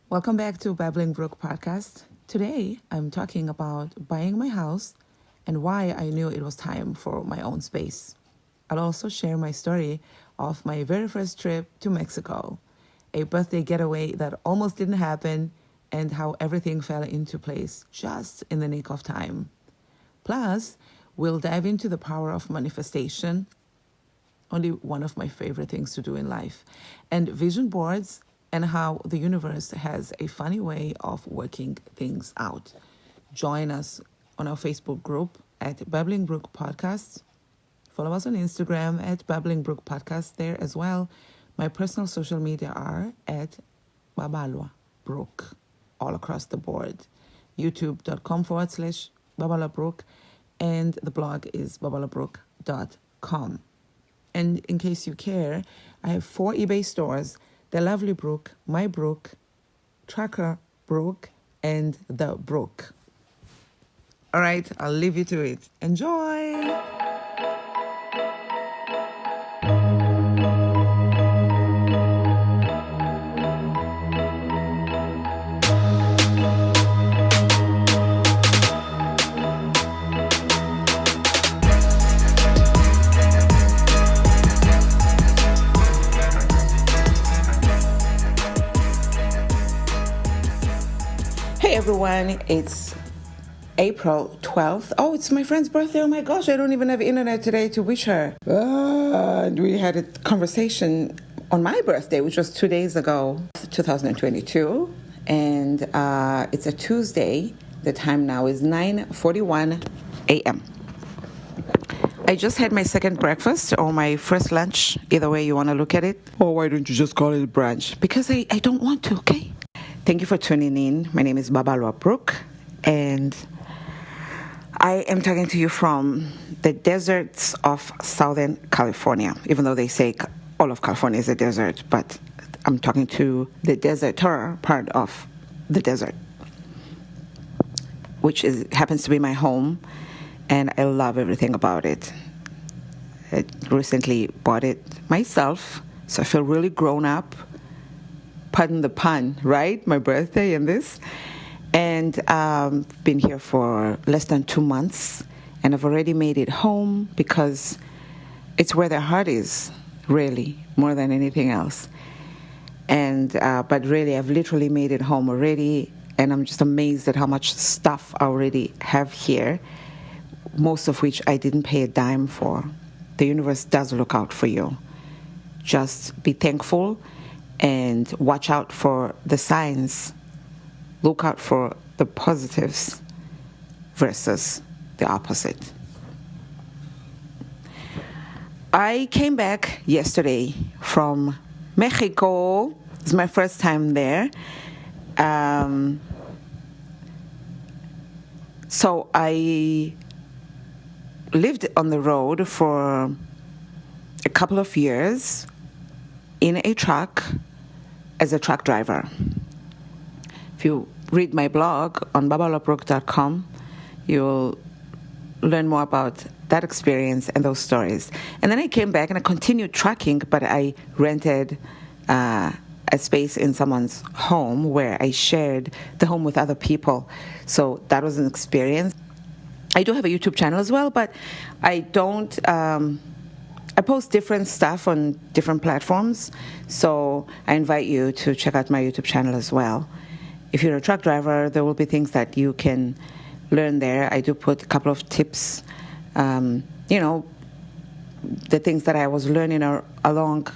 Welcome back to Babbling Brook podcast. Today, I'm talking about buying my house and why I knew it was time for my own space. I'll also share my story of my very first trip to Mexico, a birthday getaway that almost didn't happen, and how everything fell into place just in the nick of time. Plus, we'll dive into the power of manifestation, only one of my favorite things to do in life, and vision boards, and how the universe has a funny way of working things out. Join us on our Facebook group at Babbling Brook Podcasts. Follow us on Instagram at Babbling Brook Podcast there as well. My personal social media are at Babalwa Brook, all across the board. YouTube.com/Babala Brook, and the blog is babalabrook.com. And in case you care, I have 4 eBay stores: The Lovely Brook, My Brook, Tracker Brook, and The Brook. All right, I'll leave you to it. Enjoy! Hey everyone, it's April 12th. Oh, it's my friend's birthday. Oh my gosh, I don't even have internet today to wish her. And we had a conversation on my birthday, which was 2 days ago, 2022. And it's a Tuesday. The time now is 9:41 a.m. I just had my second breakfast or my first lunch, either way you want to look at it. Or why don't you just call it brunch? Because I don't want to, okay? Thank you for tuning in. My name is Babalwa Brook, and I am talking to you from the deserts of Southern California, even though they say all of California is a desert, but I'm talking to the deserter part of the desert, which happens to be my home, and I love everything about it. I recently bought it myself, so I feel really grown up. Pardon the pun, right? My birthday and this. And been here for less than 2 months, and I've already made it home because it's where the heart is, really, more than anything else. And but really, I've literally made it home already, and I'm just amazed at how much stuff I already have here, most of which I didn't pay a dime for. The universe does look out for you. Just be thankful and watch out for the signs. Look out for the positives versus the opposite. I came back yesterday from Mexico. It's my first time there. So I lived on the road for a couple of years in a truck as a truck driver. If you read my blog on babalabrook.com, you'll learn more about that experience and those stories. And then I came back and I continued trucking, but I rented a space in someone's home where I shared the home with other people. So that was an experience. I do have a YouTube channel as well, but I don't... I post different stuff on different platforms, so I invite you to check out my YouTube channel as well. If you're a truck driver, there will be things that you can learn there. I do put a couple of tips, the things that I was learning along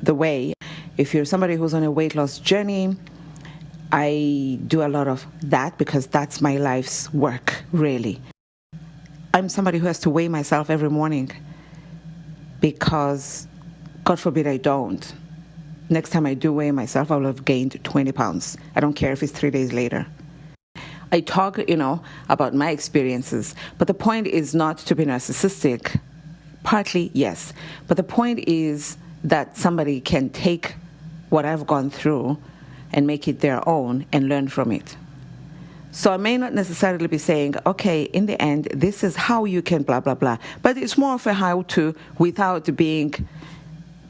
the way. If you're somebody who's on a weight loss journey, I do a lot of that because that's my life's work, really. I'm somebody who has to weigh myself every morning, because, God forbid, I don't. Next time I do weigh myself, I will have gained 20 pounds. I don't care if it's 3 days later. I talk, about my experiences, but the point is not to be narcissistic. Partly, yes. But the point is that somebody can take what I've gone through and make it their own and learn from it. So I may not necessarily be saying, okay, in the end, this is how you can blah, blah, blah. But it's more of a how-to without being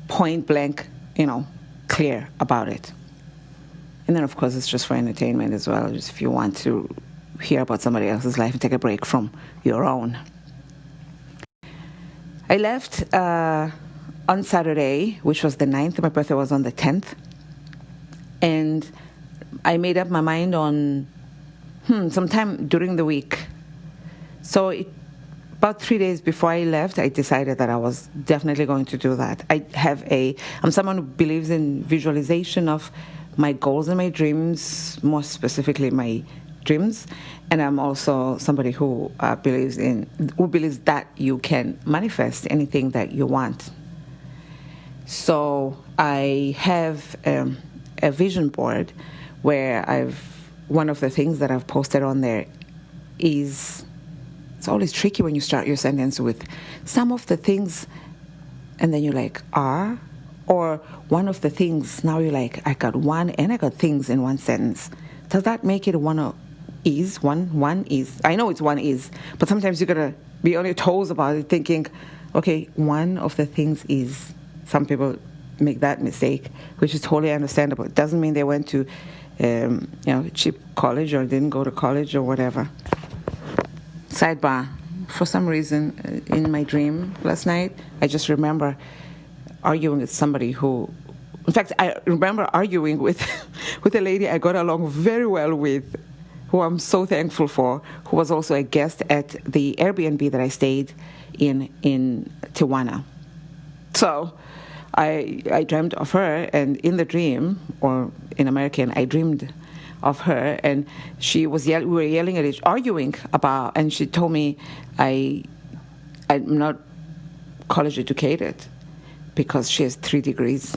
point blank, clear about it. And then, of course, it's just for entertainment as well, just if you want to hear about somebody else's life and take a break from your own. I left on Saturday, which was the 9th. My birthday was on the 10th. And I made up my mind on sometime during the week. So about 3 days before I left, I decided that I was definitely going to do that. I'm someone who believes in visualization of my goals and my dreams, more specifically my dreams. And I'm also somebody who believes that you can manifest anything that you want. So I have a vision board where one of the things that I've posted on there is, it's always tricky when you start your sentence with some of the things, and then you're like, are, or one of the things, now you're like, I got one and I got things in one sentence. Does that make it one is? I know it's one is, but sometimes you gotta be on your toes about it, thinking, okay, one of the things is. Some people make that mistake, which is totally understandable. It doesn't mean they went to cheap college or didn't go to college or whatever. Sidebar, for some reason in my dream last night, I just remember arguing with somebody who, in fact, I remember arguing with a lady I got along very well with, who I'm so thankful for, who was also a guest at the Airbnb that I stayed in Tijuana. So I dreamt of her, and in the dream, or in American, I dreamed of her, and we were yelling at each, arguing about, and she told me I'm not college educated because she has 3 degrees.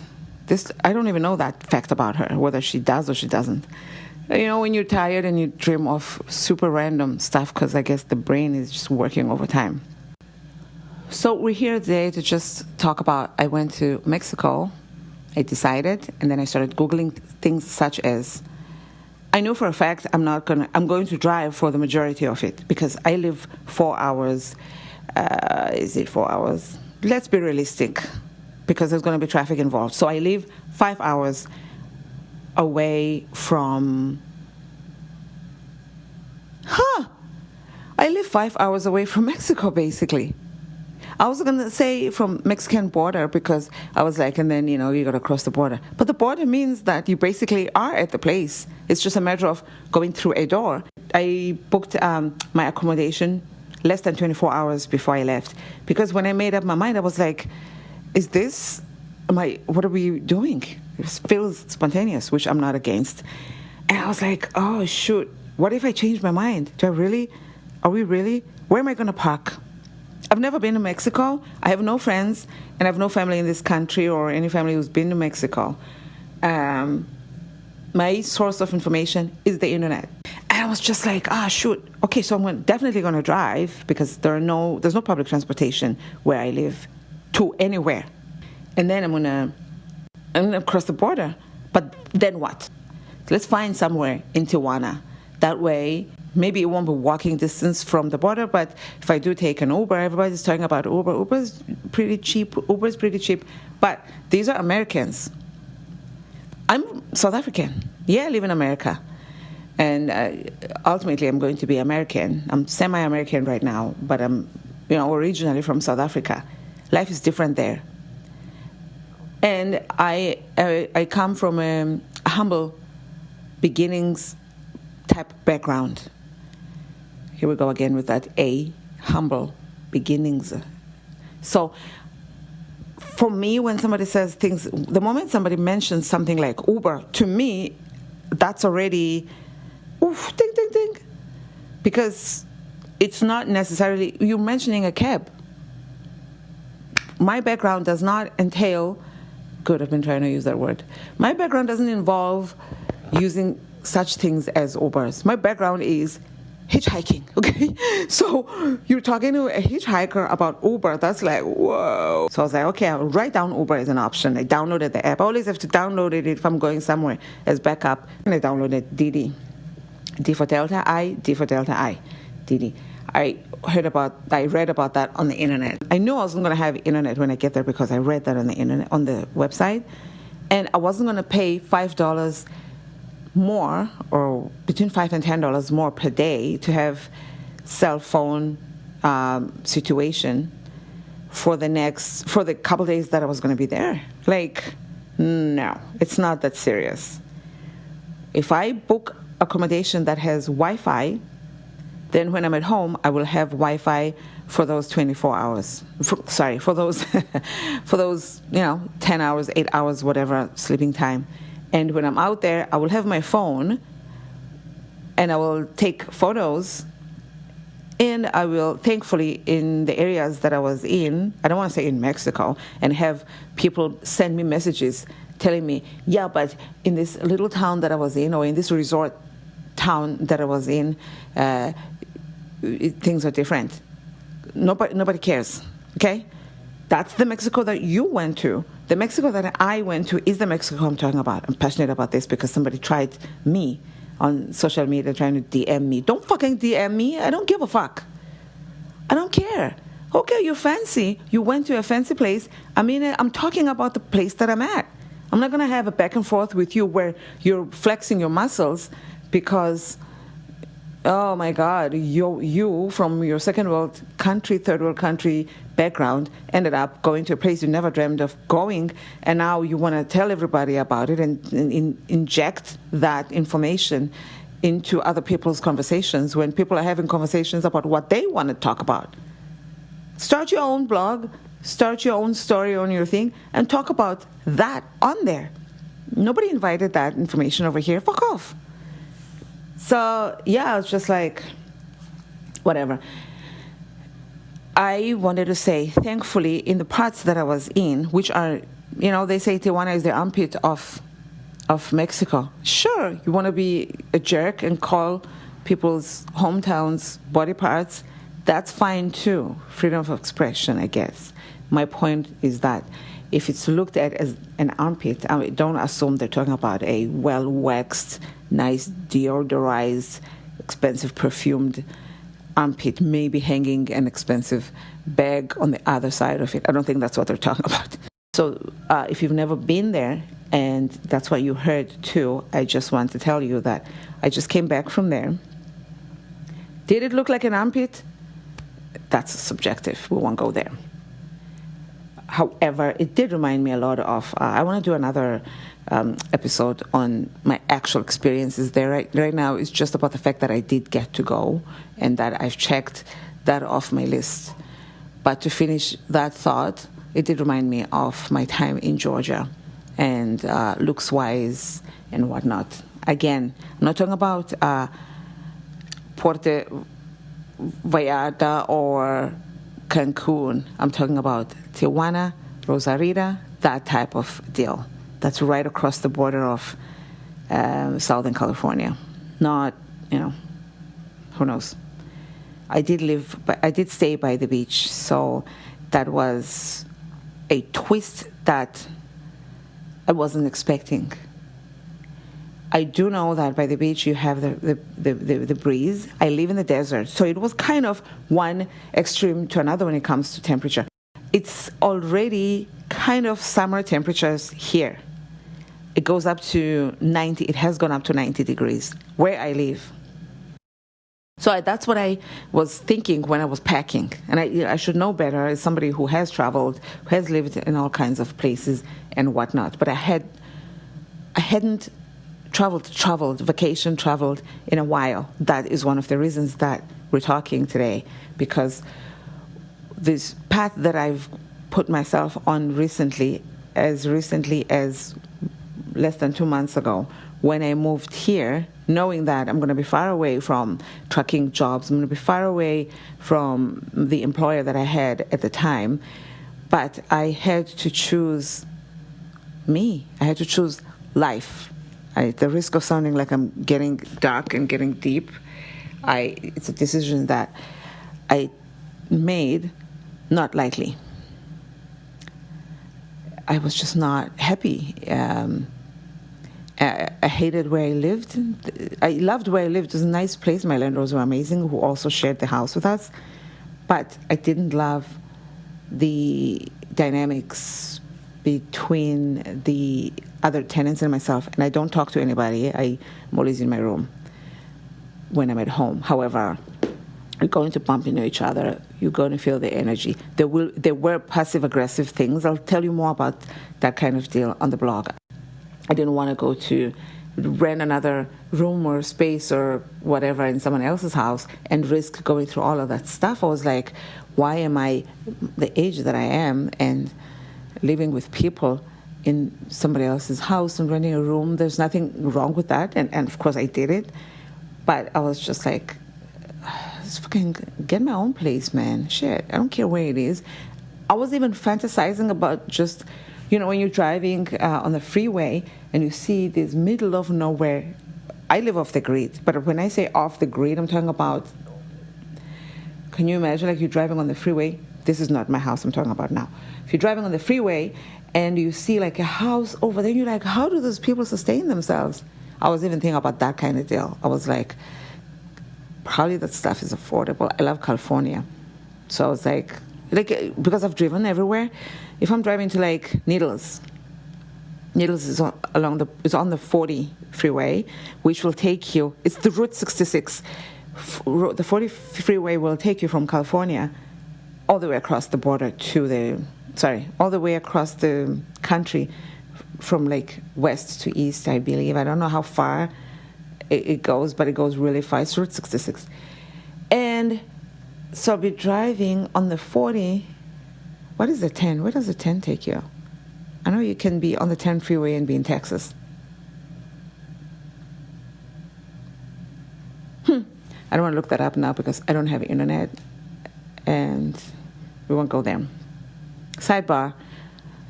I don't even know that fact about her, whether she does or she doesn't. When you're tired and you dream of super random stuff, because I guess the brain is just working overtime. So we're here today to just talk about, I went to Mexico, I decided, and then I started Googling things such as, I know for a fact I'm going to drive for the majority of it, because I live 4 hours. Is it 4 hours? Let's be realistic, because there's going to be traffic involved. So I live 5 hours away from, I live 5 hours away from Mexico, basically. I was going to say from Mexican border, because I was like, and then, you got to cross the border. But the border means that you basically are at the place. It's just a matter of going through a door. I booked my accommodation less than 24 hours before I left, because when I made up my mind, I was like, what are we doing? It feels spontaneous, which I'm not against. And I was like, oh, shoot, what if I change my mind? Are we really? Where am I going to park? I've never been to Mexico. I have no friends, and I have no family in this country or any family who's been to Mexico. My source of information is the internet. And I was just like, shoot. Okay, so I'm definitely going to drive, because there's no public transportation where I live to anywhere. And then I'm gonna cross the border. But then what? Let's find somewhere in Tijuana. That way, maybe it won't be walking distance from the border, but if I do take an Uber, everybody's talking about Uber. Uber's pretty cheap. But these are Americans. I'm South African. Yeah, I live in America. And ultimately, I'm going to be American. I'm semi-American right now, but I'm, originally from South Africa. Life is different there. And I come from a humble beginnings type background. Here we go again with that humble beginnings. So for me, when somebody says things, the moment somebody mentions something like Uber, to me, that's already, ding, ding, ding. Because it's not necessarily, you're mentioning a cab. My background does not entail, good, I've been trying to use that word. My background doesn't involve using such things as Ubers. My background is hitchhiking, okay? So you're talking to a hitchhiker about Uber, that's like, whoa. So I was like, okay, I'll write down Uber as an option. I downloaded the app. I always have to download it if I'm going somewhere as backup. And I downloaded Didi. D for Delta, I, D for Delta, I, Didi. I read about that on the internet. I knew I wasn't going to have internet when I get there because I read that on the internet, on the website. And I wasn't going to pay $5 more, or between $5 and $10 more per day to have cell phone situation for the couple days that I was going to be there. Like, no, it's not that serious. If I book accommodation that has Wi-Fi, then when I'm at home, I will have Wi-Fi for those 24 hours. For those 10 hours, 8 hours, whatever sleeping time. And when I'm out there, I will have my phone, and I will take photos. And I will, thankfully, in the areas that I was in, I don't want to say in Mexico, and have people send me messages telling me, yeah, but in this little town that I was in, or in this resort town that I was in, things are different. Nobody cares, okay? That's the Mexico that you went to. The Mexico that I went to is the Mexico I'm talking about. I'm passionate about this because somebody tried me on social media trying to DM me. Don't fucking DM me. I don't give a fuck. I don't care. Okay, you're fancy. You went to a fancy place. I mean, I'm talking about the place that I'm at. I'm not going to have a back and forth with you where you're flexing your muscles because, oh my God, you from your second world country, third world country background ended up going to a place you never dreamed of going, and now you want to tell everybody about it and inject that information into other people's conversations when people are having conversations about what they want to talk about. Start your own blog, start your own story on your thing, and talk about that on there. Nobody invited that information over here. Fuck off. So, yeah, it's just like, whatever. I wanted to say, thankfully, in the parts that I was in, which are, they say Tijuana is the armpit of Mexico. Sure, you want to be a jerk and call people's hometowns body parts, that's fine too. Freedom of expression, I guess. My point is that if it's looked at as an armpit, don't assume they're talking about a well-waxed, nice, deodorized, expensive, perfumed armpit, maybe hanging an expensive bag on the other side of it. I don't think that's what they're talking about. So if you've never been there, and that's what you heard too, I just want to tell you that I just came back from there. Did it look like an armpit? That's subjective. We won't go there. However, it did remind me a lot of, I want to do another episode on my actual experiences there. Right now, it's just about the fact that I did get to go and that I've checked that off my list. But to finish that thought, it did remind me of my time in Georgia and looks-wise and whatnot. Again, I'm not talking about Puerto Vallarta or Cancun. I'm talking about Tijuana, Rosarita, that type of deal. That's right across the border of Southern California. Not, who knows. I did stay by the beach, so that was a twist that I wasn't expecting. I do know that by the beach you have the breeze. I live in the desert, so it was kind of one extreme to another when it comes to temperature. It's already kind of summer temperatures here. It goes up to 90. It has gone up to 90 degrees where I live. So that's what I was thinking when I was packing. And I should know better as somebody who has traveled, who has lived in all kinds of places and whatnot. But I hadn't vacation traveled in a while. That is one of the reasons that we're talking today, because this path that I've put myself on recently as less than 2 months ago, when I moved here, knowing that I'm going to be far away from trucking jobs, I'm going to be far away from the employer that I had at the time, but I had to choose me. I had to choose life. At the risk of sounding like I'm getting dark and getting deep, it's a decision that I made not lightly. I was just not happy. I hated where I lived. I loved where I lived. It was a nice place. My landlords were amazing, who also shared the house with us. But I didn't love the dynamics between the other tenants and myself, and I don't talk to anybody. I'm always in my room when I'm at home. However, you're going to bump into each other. You're going to feel the energy. There were passive-aggressive things. I'll tell you more about that kind of deal on the blog. I didn't want to go to rent another room or space or whatever in someone else's house and risk going through all of that stuff. I was like, why am I the age that I am and living with people in somebody else's house and renting a room? There's nothing wrong with that. And of course I did it. But I was just like, just fucking get my own place, man. Shit, I don't care where it is. I was even fantasizing about just, when you're driving on the freeway and you see this middle of nowhere. I live off the grid, but when I say off the grid, I'm talking about, can you imagine like you're driving on the freeway? This is not my house I'm talking about now. If you're driving on the freeway and you see like a house over there, you're like, how do those people sustain themselves? I was even thinking about that kind of deal. I was like, probably that stuff is affordable. I love California. So I was like, because I've driven everywhere, if I'm driving to like Needles is on the 40 freeway, which will take you, it's the Route 66. The 40 freeway will take you from California all the way across the border all the way across the country from like west to east, I believe. I don't know how far it goes, but it goes really fast. Route 66. And so I'll be driving on the 40. What is the 10? Where does the 10 take you? I know you can be on the 10 freeway and be in Texas. I don't want to look that up now because I don't have internet and we won't go there. Sidebar,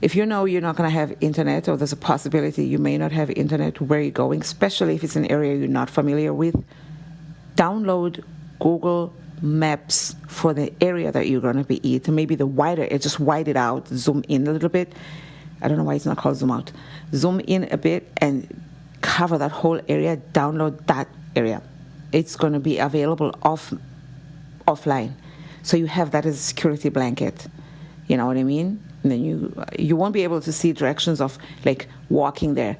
if you know you're not going to have internet or there's a possibility you may not have internet where you're going, especially if it's an area you're not familiar with, download Google Maps for the area that you're going to be in. Maybe the wider, just wide it out, zoom in a little bit. I don't know why it's not called zoom out. Zoom in a bit and cover that whole area, download that area. It's going to be available offline. So you have that as a security blanket. You know what I mean? And then you won't be able to see directions of like walking there.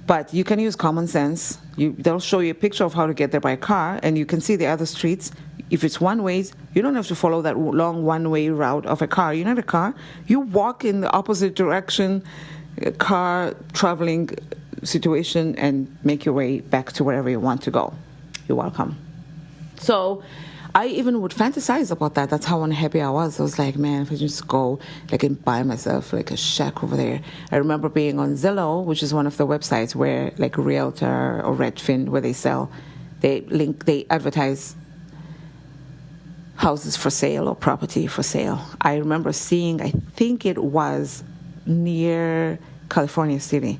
But you can use common sense. They'll show you a picture of how to get there by car, and you can see the other streets. If it's one way, you don't have to follow that long one-way route of a car. You're not a car. You walk in the opposite direction, car traveling situation, and make your way back to wherever you want to go. You're welcome. So I even would fantasize about that. That's how unhappy I was. I was like, man, if I just go like and buy myself like a shack over there. I remember being on Zillow, which is one of the websites where like Realtor or Redfin, where they advertise houses for sale or property for sale. I remember seeing, I think it was near California City.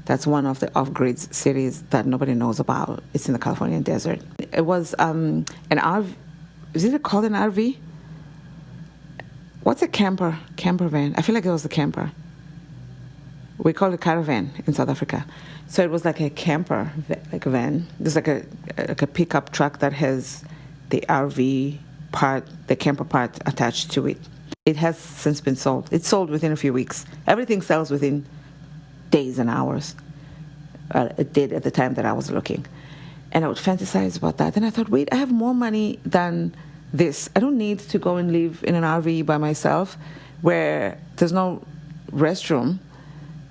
That's one of the off-grid cities that nobody knows about. It's in the Californian desert. It was an RV. Is it called an RV? What's a camper van? I feel like it was a camper. We call it caravan in South Africa. So it was like a camper, like a van. There's like a pickup truck that has the RV part, the camper part attached to it. It has since been sold. It's sold within a few weeks. Everything sells within days and hours. It did at the time that I was looking. And I would fantasize about that. And I thought, wait, I have more money than this. I don't need to go and live in an RV by myself where there's no restroom.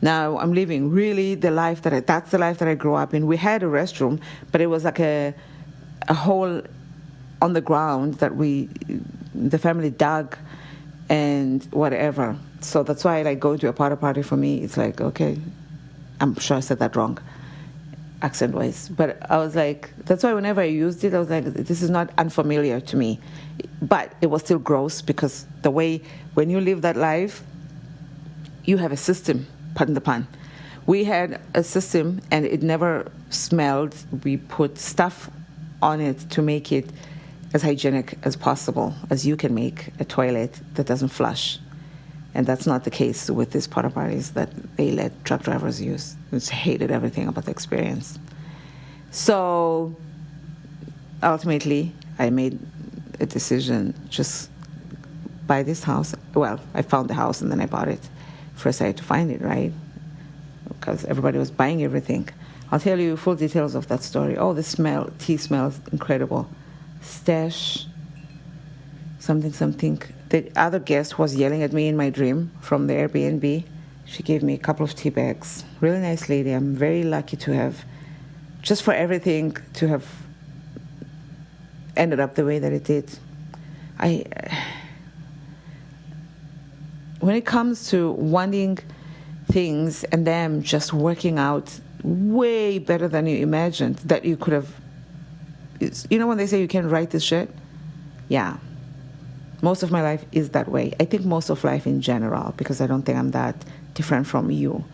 Now I'm living really that's the life that I grew up in. We had a restroom, but it was like a hole on the ground that the family dug and whatever. So that's why like going to a party for me, it's like, okay, I'm sure I said that wrong, accent-wise. But I was like, that's why whenever I used it, I was like, this is not unfamiliar to me. But it was still gross because the way, when you live that life, you have a system, pardon the pun. We had a system and it never smelled. We put stuff on it to make it as hygienic as possible, as you can make a toilet that doesn't flush. And that's not the case with these porta potties that they let truck drivers use. I just hated everything about the experience. So ultimately, I made a decision, just buy this house. Well, I found the house and then I bought it. First I had to find it, right? because everybody was buying everything. I'll tell you full details of that story. Oh, the tea smells incredible. Stash, something. The other guest was yelling at me in my dream from the Airbnb. She gave me a couple of tea bags. Really nice lady. I'm very lucky to have, just for everything, to have ended up the way that it did. When it comes to wanting things and them just working out way better than you imagined, that you could have, you know when they say you can write this shit? Yeah. Most of my life is that way. I think most of life in general, because I don't think I'm that different from you,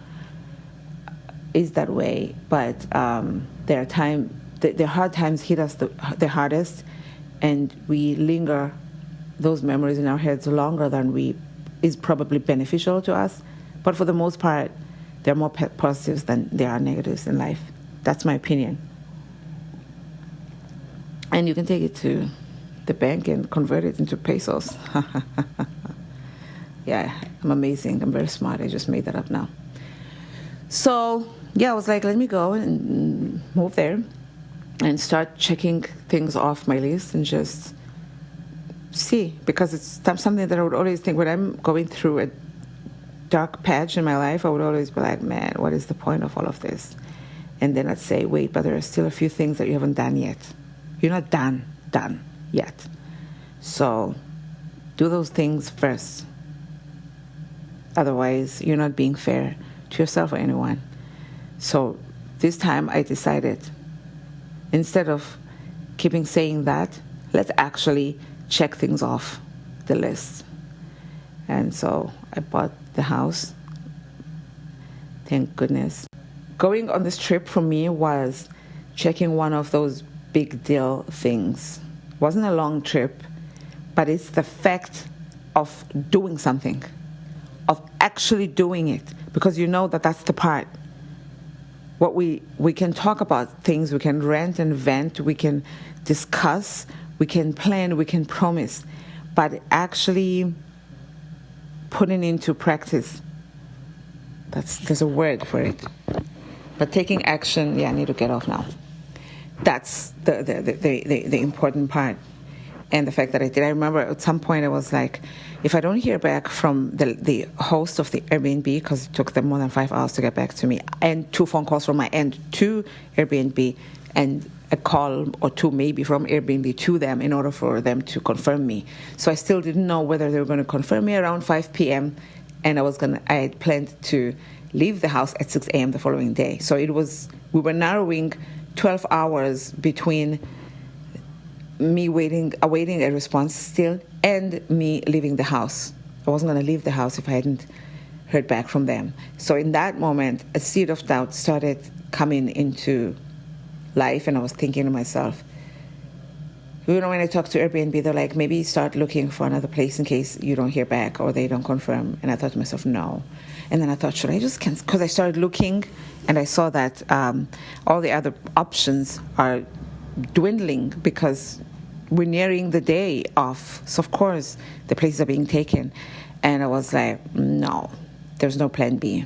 is that way. But there are times, the hard times hit us the hardest, and we linger those memories in our heads longer than is probably beneficial to us. But for the most part, there are more positives than there are negatives in life. That's my opinion. And you can take it to the bank and convert it into pesos. Yeah, I'm amazing. I'm very smart. I just made that up now. So, yeah, I was like, let me go and move there and start checking things off my list and just see. Because it's something that I would always think when I'm going through a dark patch in my life, I would always be like, man, what is the point of all of this? And then I'd say, wait, but there are still a few things that you haven't done yet. You're not done yet. So do those things first. Otherwise, you're not being fair to yourself or anyone. So this time I decided, instead of keeping saying that, let's actually check things off the list. And so I bought the house. Thank goodness. Going on this trip for me was checking one of those big deal things. It wasn't a long trip, but it's the fact of doing something, of actually doing it, because you know that's the part. What we can talk about things, we can rant and vent, we can discuss, we can plan, we can promise, but actually putting into practice, there's a word for it. But taking action, I need to get off now. That's the important part. And the fact that I remember at some point I was like, if I don't hear back from the host of the Airbnb, because it took them more than 5 hours to get back to me, and 2 phone calls from my end to Airbnb, and a call or 2 maybe from Airbnb to them in order for them to confirm me. So I still didn't know whether they were going to confirm me around 5 p.m. and I had planned to leave the house at 6 a.m. the following day. So we were narrowing 12 hours between me awaiting a response still, and me leaving the house. I wasn't going to leave the house if I hadn't heard back from them. So in that moment, a seed of doubt started coming into life, and I was thinking to myself, when I talk to Airbnb, they're like, maybe start looking for another place in case you don't hear back or they don't confirm. And I thought to myself, no. And then I thought, should I just cancel? Because I started looking, and I saw that all the other options are dwindling because we're nearing the day off. So, of course, the places are being taken. And I was like, no, there's no plan B.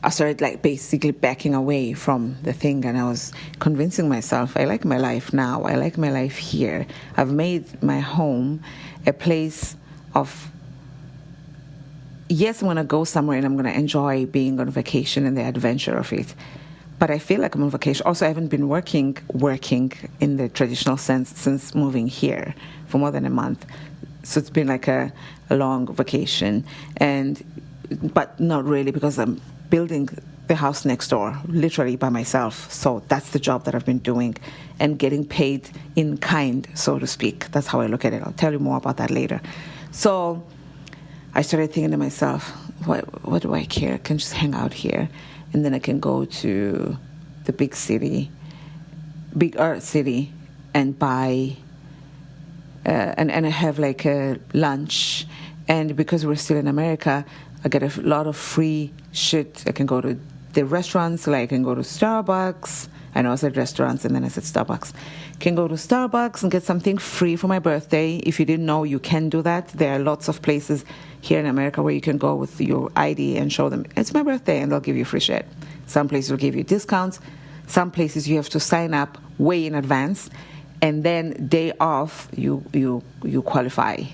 I started basically backing away from the thing, and I was convincing myself, I like my life now. I like my life here. I've made my home a place of, yes, I'm going to go somewhere and I'm going to enjoy being on vacation and the adventure of it. But I feel like I'm on vacation. Also, I haven't been working in the traditional sense since moving here for more than a month. So it's been like a long vacation, but not really, because I'm building the house next door, literally by myself. So that's the job that I've been doing and getting paid in kind, so to speak. That's how I look at it. I'll tell you more about that later. So I started thinking to myself, what do I care? I can just hang out here. And then I can go to the big art city, and buy, and I have a lunch. And because we're still in America, I get a lot of free shit. I can go to the restaurants, I can go to Starbucks, I know I said restaurants and then I said Starbucks. Can go to Starbucks and get something free for my birthday. If you didn't know, you can do that. There are lots of places here in America where you can go with your ID and show them, it's my birthday, and they'll give you free shit. Some places will give you discounts. Some places you have to sign up way in advance, and then day off, you qualify.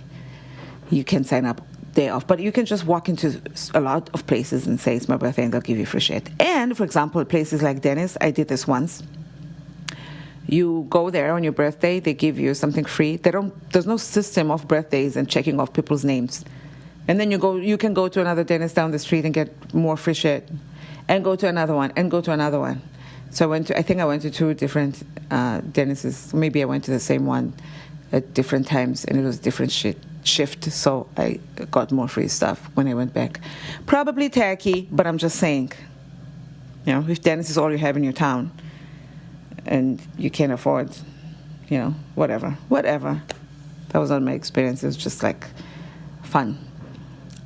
You can sign up day off, but you can just walk into a lot of places and say it's my birthday and they'll give you free shit. And for example, places like Dennis, I did this once. You go there on your birthday, they give you something free. There's no system of birthdays and checking off people's names. And then you can go to another dentist down the street and get more free shit, and go to another one, and go to another one. So I think I went to 2 different dentists. Maybe I went to the same one at different times, and it was different shift, so I got more free stuff when I went back. Probably tacky, but I'm just saying, if dentist is all you have in your town and you can't afford, whatever. That was not my experience. It was just like fun.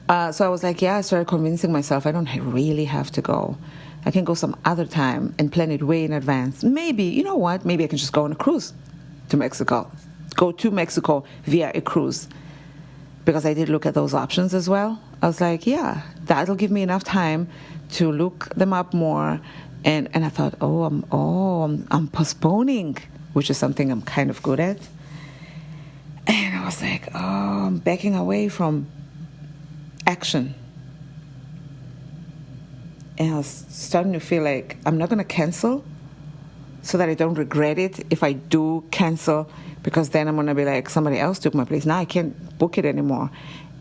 So I was like, I started convincing myself I don't really have to go. I can go some other time and plan it way in advance. Maybe, you know what? Maybe I can just go on a cruise to Mexico. Go to Mexico via a cruise. Because I did look at those options as well. I was like, that'll give me enough time to look them up more. And I thought, I'm postponing, which is something I'm kind of good at. And I was like, I'm backing away from action. And I was starting to feel like I'm not going to cancel so that I don't regret it if I do cancel, because then I'm going to be like, somebody else took my place. Now I can't book it anymore.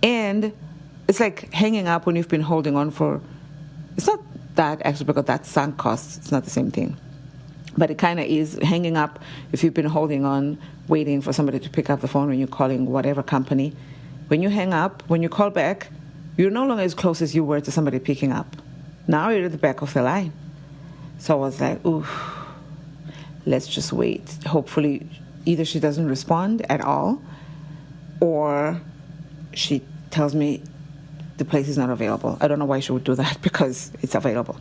And it's like hanging up when you've been holding on for, it's not that actually, because that's sunk costs. It's not the same thing. But it kind of is hanging up if you've been holding on, waiting for somebody to pick up the phone when you're calling whatever company. When you hang up, when you call back, you're no longer as close as you were to somebody picking up. Now you're at the back of the line. So I was like, let's just wait. Hopefully, either she doesn't respond at all, or she tells me the place is not available. I don't know why she would do that, because it's available.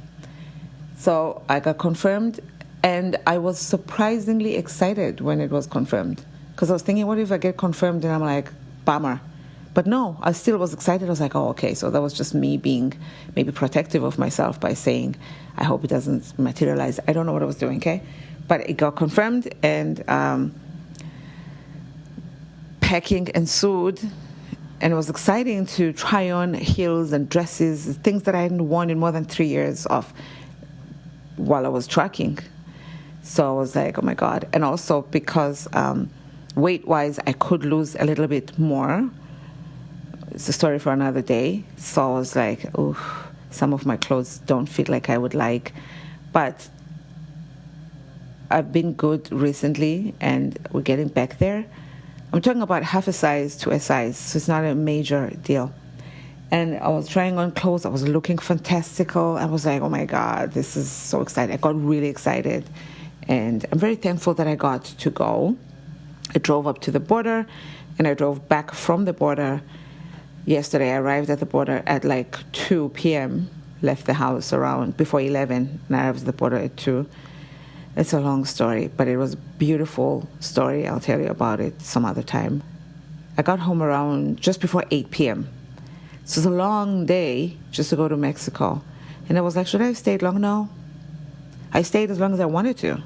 So I got confirmed, and I was surprisingly excited when it was confirmed, because I was thinking, what if I get confirmed and I'm like, bummer. But no, I still was excited. I was like, okay, so that was just me being maybe protective of myself by saying, I hope it doesn't materialize. I don't know what I was doing, okay? But it got confirmed, and packing ensued, and it was exciting to try on heels and dresses, things that I hadn't worn in more than 3 years while I was trucking. So I was like, oh my God. And also because weight-wise, I could lose a little bit more. It's a story for another day. So I was like, some of my clothes don't fit like I would like. But I've been good recently, and we're getting back there. I'm talking about half a size to a size, so it's not a major deal. And I was trying on clothes. I was looking fantastical. I was like, oh my God, this is so exciting. I got really excited. And I'm very thankful that I got to go. I drove up to the border, and I drove back from the border. Yesterday, I arrived at the border at like 2 p.m., left the house around before 11, and I arrived at the border at 2. It's a long story, but it was a beautiful story. I'll tell you about it some other time. I got home around just before 8 p.m. So it's a long day just to go to Mexico. And I was like, should I have stayed long? No. I stayed as long as I wanted to.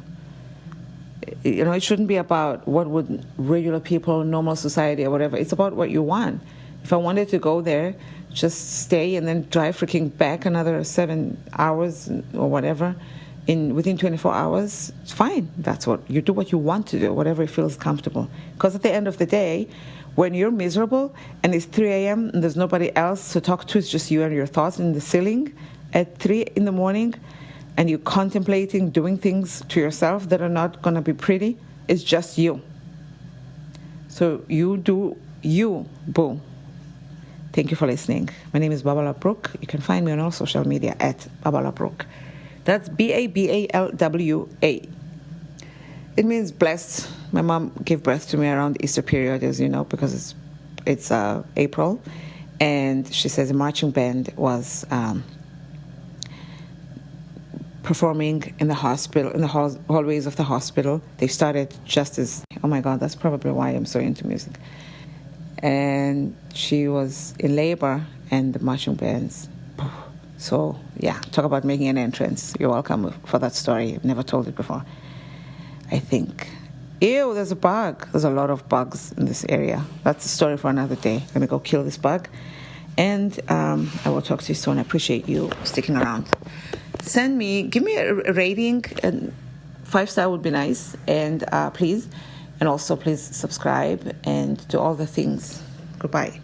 It shouldn't be about what would regular people, normal society or whatever. It's about what you want. If I wanted to go there, just stay and then drive freaking back another 7 hours or whatever within 24 hours, it's fine. That's what you do, what you want to do, whatever feels comfortable. Because at the end of the day, when you're miserable and it's 3 a.m. and there's nobody else to talk to, it's just you and your thoughts in the ceiling at 3 in the morning, and you're contemplating doing things to yourself that are not going to be pretty, it's just you. So you do you, boo. Thank you for listening. My name is Babala Brooke. You can find me on all social media at Babala Brooke. That's Babalwa. It means blessed. My mom gave birth to me around the Easter period, as you know, because it's April. And she says the marching band was performing in the hospital, in the hallways of the hospital. They started just as, oh my God, that's probably why I'm so into music. And she was in labor and the marching bands. So, yeah, talk about making an entrance. You're welcome for that story. I've never told it before, I think. Ew, there's a bug. There's a lot of bugs in this area. That's a story for another day. I'm going to go kill this bug. And I will talk to you soon. I appreciate you sticking around. Give me a rating, and 5-star would be nice. And please, and also please subscribe and do all the things. Goodbye.